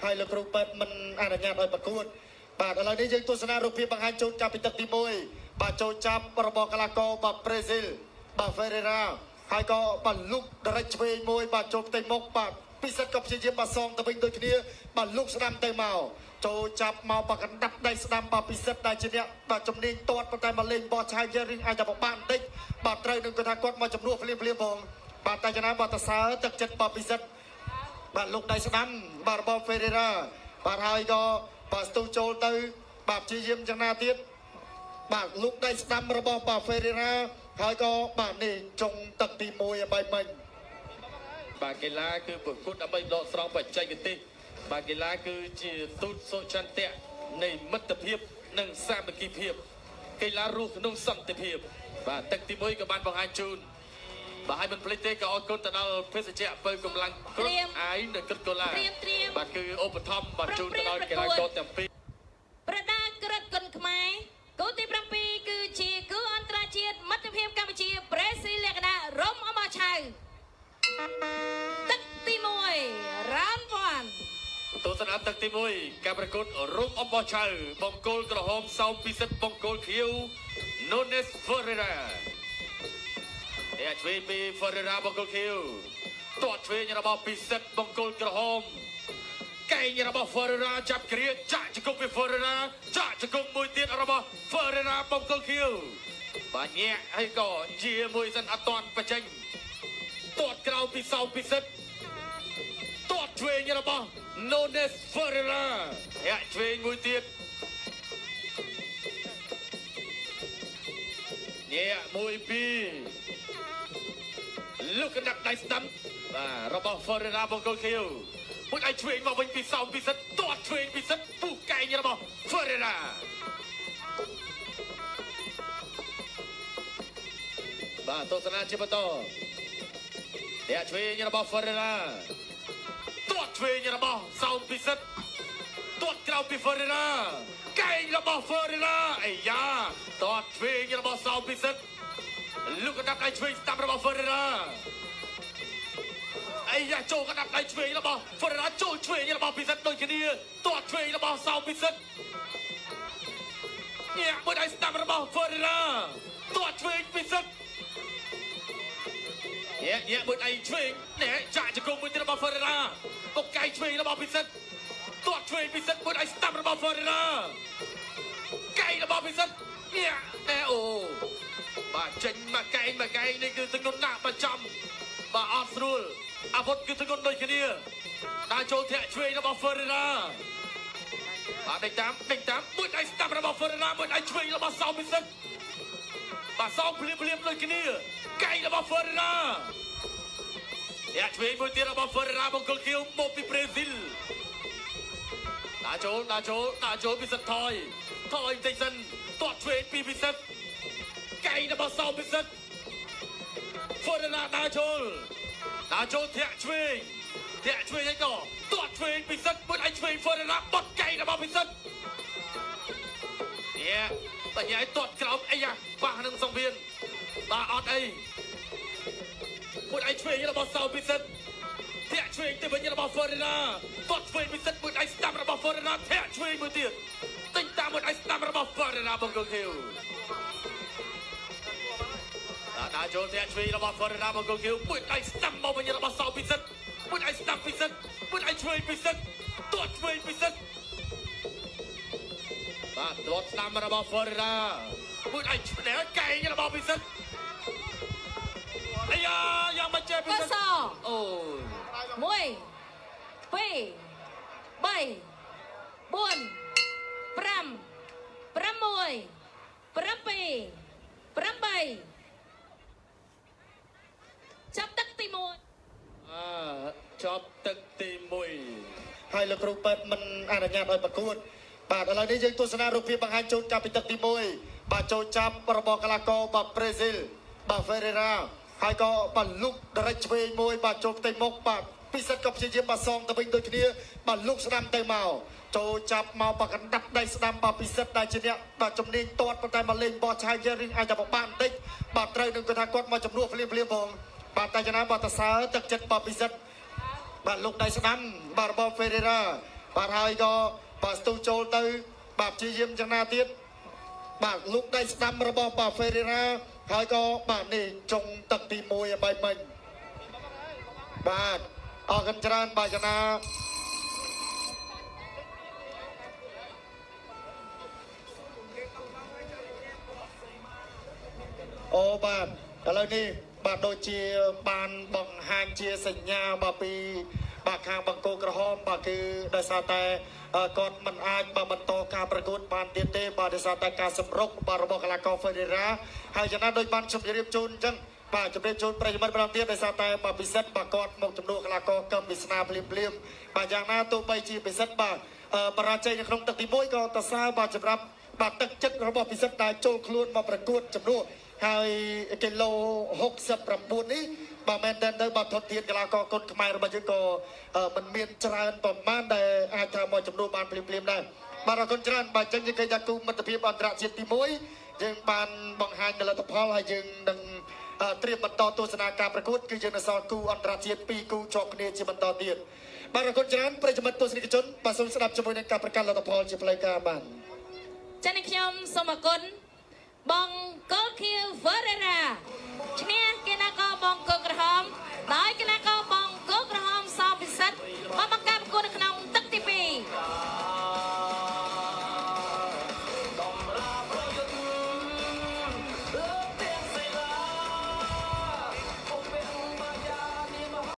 ហើយលោកគ្រូពេទ្យមិនអនុញ្ញាតឲ្យប្រកួតបាទឥឡូវនេះយើងទស្សនារូបភាពបង្ហាញជូនចាប់ពីទឹកទី1បាទចូលចាប់របស់កីឡាករបាទប្រេស៊ីលបាទ Ferreira ហើយក៏បាទលុកដរិចឆ្វេងមួយបាទចូលផ្ទៃមុខបាទពិសិដ្ឋក៏ព្យាយាមបាទសងទៅវិញដូចគ្នាបាទលុកស្ដាំទៅមកចូលចាប់មកបាទកណ្ដាប់ដៃស្ដាំបាទពិសិដ្ឋដែលជាអ្នកបាទជំនាញទាត់ប៉ុន្តែមកលេងបោះឆាយរៀងអាចតែបបាក់បន្តិចបាទត្រូវនឹងគាត់ថាគាត់មកចំនួនភ្លាមផងបាទតែចំណាយបាទតសើទឹកចិត្តបាទពិសិដ្ឋបាទលុកដៃស្ដាំបាទរបស់ Ferreira បាទហើយក៏បាទស្ទុះចូលទៅបាទព្យាយាមយ៉ាងណាទៀតបាទលុកដៃស្ដាំរបស់បាទ Ferreira ហើយក៏បាទនេះចុងទឹកទី1ឲ្យបែបមិញបាទកីឡាគឺប្រកួតដើម្បីដកស្រង់បច្ចេកទេសបាទកីឡាគឺជាទូតសុចន្ទៈនៃមិត្តភាពនិងសាមគ្គីភាពកីឡារស់ក្នុងសន្តិភាពបាទទឹកទី1ក៏បានបង្ហាញជូនបាទហើយមិនភ្លេចទេក៏អរគុណទៅដល់ភេសជ្ជៈបើកម្លាំងគ្រប់អាយនៅក្រឹតកូឡាបាទគឺឧបត្ថម្ភបាទជូនទៅដល់កីឡាករទាំងពីរប្រដាក្រឹតគុនខ្មែរគូទី7គឺជាគូអន្តរជាតិមិត្តភាពកម្ពុជាប្រេស៊ីលលក្ខណៈរំអមឆៅទឹកទី1 round 1ទស្សនាទឹកទី1ការប្រកួតរំអមឆៅបង្គោលក្រហមសោមពិសិដ្ឋបង្គោលខៀវ Nunes Ferreira ឆ្វេងពី Ferreira បង្គោលខៀវទាត់ឆ្វេងរបស់ពិសិដ្ឋបង្គោលក្រហមកែងរបស់ Ferreira ចាប់គ្រាចាក់ជង្គង់ពី Ferreira ចាក់ជង្គង់មួយទៀតរបស់ Ferreira បង្គោលខៀវបាទញាក់ហើយក៏ជាមួយសិនអត់តាន់បញ្ចេញទាត់ក្រៅពីសោមពិសិដ្ឋទាត់ឆ្វេងរបស់ Nunes Ferreira ញាក់ឆ្វេងមួយទៀតញាក់មួយពីរលោកកណ្ដាប់ដៃស្ដាំបាទរបស់ Ferreira បង្គោលខៀវមួយដៃឆ្វេងមកវិញពីសោមពិសិដ្ឋទាត់ឆ្វេងពិសិដ្ឋពុះកែងរបស់ Ferreira បាទទស្សនាជាបន្តអ្នកឆ្វេងរបស់ Ferreira ទាត់ឆ្វេងរបស់សោមពិសិដ្ឋទាត់ក្រៅពី Ferreira កែងរបស់ Ferreira អាយ៉ាទាត់ឆ្វេងរបស់សោមពិសិដ្ឋលោកកណ្ដាប់ដៃឆ្វេងស្ដាំរបស់ Ferreira អាយ៉ាចូលកណ្ដាប់ដៃឆ្វេងរបស់ Ferreira ចូលឆ្វេងរបស់ពិសិដ្ឋដូចគ្នាទាត់ឆ្វេងរបស់សោមពិសិដ្ឋញាក់មួយដៃស្ដាំរបស់ Ferreira ទាត់ឆ្វេងពិសិដ្ឋញាក់មួយដៃឆ្វេងណែចាក់ជង្គង់មួយទៀតរបស់ Ferreira ក៏កែងឆ្វេងរបស់ពិសិដ្ឋទាត់ឆ្វេងពិសិដ្ឋមួយដៃស្ដាំរបស់ Ferreira កែងរបស់ពិសិដ្ឋញាក់ណែអូបាទចេញមកកែងនេះគឺទងន់ណាស់ប្រចាំបាទអត់ស្រួលអាវុធគឺទងន់ដូចគ្នាដើរចូលធាក់ឆ្វេងរបស់ Ferreira បាទដេញតាមមួយដៃស្ដាំរបស់ Ferreira មួយដៃឆ្វេងរបស់សោមពិសិដ្ឋបាទសោមភ្លាមដូចគ្នាកែងរបស់ Ferreira ឆ្វេងមួយទៀតរបស់ Ferreira បង្គោលខៀវមកពីប្រេស៊ីលដើរចូលពិសិដ្ឋថយបន្តិចសិនទាត់ឆ្វេងពីពិសិដ្ឋកែងរបស់សោមពិសិដ្ឋ Ferreira ដើរចូលធាក់ឆ្វេងហើយក៏ទាត់ឆ្វេងពិសិដ្ឋមួយដៃឆ្វេង Ferreira បត់កែងរបស់ពិសិដ្ឋបញ្ញាយទាត់ក្រោមអីយ៉ាប៉ះនឹងសង្វៀនបាទអត់អីមួយដៃឆ្វេងរបស់សោមពិសិដ្ឋធាក់ឆ្វេងទៅវិញរបស់ Ferreira ទាត់ឆ្វេងពិសិដ្ឋមួយដៃស្ដាំរបស់ Ferreira ធាក់ឆ្វេងមួយទៀតទិញតាមមួយដៃស្ដាំរបស់ Ferreira បង្គោលខៀវដើរចូលធាក់ឆ្វេងរបស់ Ferreira បង្គោលខៀវមួយដៃស្ដាំមកវិញរបស់សោមពិសិដ្ឋមួយដៃស្ដាំពិសិដ្ឋមួយដៃឆ្វេងពិសិដ្ឋទាត់ឆ្វេងពិសិដ្ឋបាទទាត់ស្ដាំរបស់ Ferreira មួយដៃឆ្វេងកែងរបស់ពិសិដ្ឋអាយ៉ាយ៉ាងមិនចេះពិសិដ្ឋអូ1 2 3 4 5 6 7 8ចាប់ទឹកទី1ចាប់ទឹកទី1ហើយលោកគ្រូពេទ្យមិនអនុញ្ញាតឲ្យប្រកួតបាទឥឡូវនេះយើងទស្សនារូបភាពបង្ហាញជូនចាប់ពីទឹកទី1បាទចូលចាប់របស់កីឡាករបាទប្រេស៊ីលបាទ Ferreira ហើយក៏បាទលុកដរិចឆ្វេងមួយបាទចូលផ្ទៃមុខបាទពិសិដ្ឋក៏ព្យាយាមបាទសងទៅវិញដូចគ្នាបាទលុកស្ដាំទៅមកចូលចាប់មកបាទកណ្ដាប់ដៃស្ដាំបាទពិសិដ្ឋដែលជាអ្នកបាទជំនាញទាត់ប៉ុន្តែមកលេងបោះឆាយរៀងអាចតែបបាក់បន្តិចបាទត្រូវនឹងគាត់ថាគាត់មកចំនួនភ្លាមផងបាទតែចំណាយបាទតសើទឹកចិត្តបាទពិសិដ្ឋបាទលោកដៃស្ដាំបាទរបស់ Ferreira បាទហើយក៏បាទស្ទុះចូលទៅបាទព្យាយាមយ៉ាងណាទៀតបាទលុកដៃស្ដាំរបស់បាទ Ferreira ហើយក៏បាទនេះចុងទឹកទី1ឲ្យបីមិញបាទអរគុណច្រើនបាទចំណាអូបាទឥឡូវនេះបាទដូចជាបានបង្ហាញជាសញ្ញាបាទពីបាទខាងបង្គោលក្រហមបាទគឺដោយសារតែគាត់មិនអាចបាទបន្តការប្រកួតបានទៀតទេបាទដោយសារតែការសម្រុកបាទរបស់កីឡាករ Ferreira ហើយយ៉ាងណាដូចបានជម្រាបជូនអញ្ចឹងបាទជម្រាបជូនប្រិយមិត្តម្ដងទៀតដោយសារតែបាទពិសិដ្ឋបាទគាត់មកជំនួសកីឡាករកឹមវិស្នាភ្លាមបាទយ៉ាងណាទោះបីជាពិសិដ្ឋបាទបរាជ័យនៅក្នុងទឹកទី1ក៏តសើបាទសម្រាប់បាទទឹកចិត្តរបស់ពិសិដ្ឋដែលចូលខ្លួនមកប្រកួតជំនួសហើយគីឡូ69នេះបាទមែនតើទៅបាទធនធានកីឡាករគុនខ្មែររបស់យើងក៏មិនមានច្រើនប្រមាណដែលអាចថាមកចំនួនបានភ្លាមដែរបាទអរគុណច្រើនបាទអញ្ចឹងយើងឃើញថាគូមិត្តភាពអន្តរជាតិទី1យើងបានបង្ហាញផលិតផលហើយយើងនឹងត្រៀមបន្តទស្សនាការប្រកួតគឺយើងនៅសល់គូអន្តរជាតិ2គូជាប់គ្នាជាបន្តទៀតបាទអរគុណច្រើនប្រិយមិត្តទស្សនិកជនបាទសូមស្ដាប់ជាមួយនឹងការប្រកាសលទ្ធផលជាផ្លូវការបាទ ចា៎ខ្ញុំសូមអរគុណ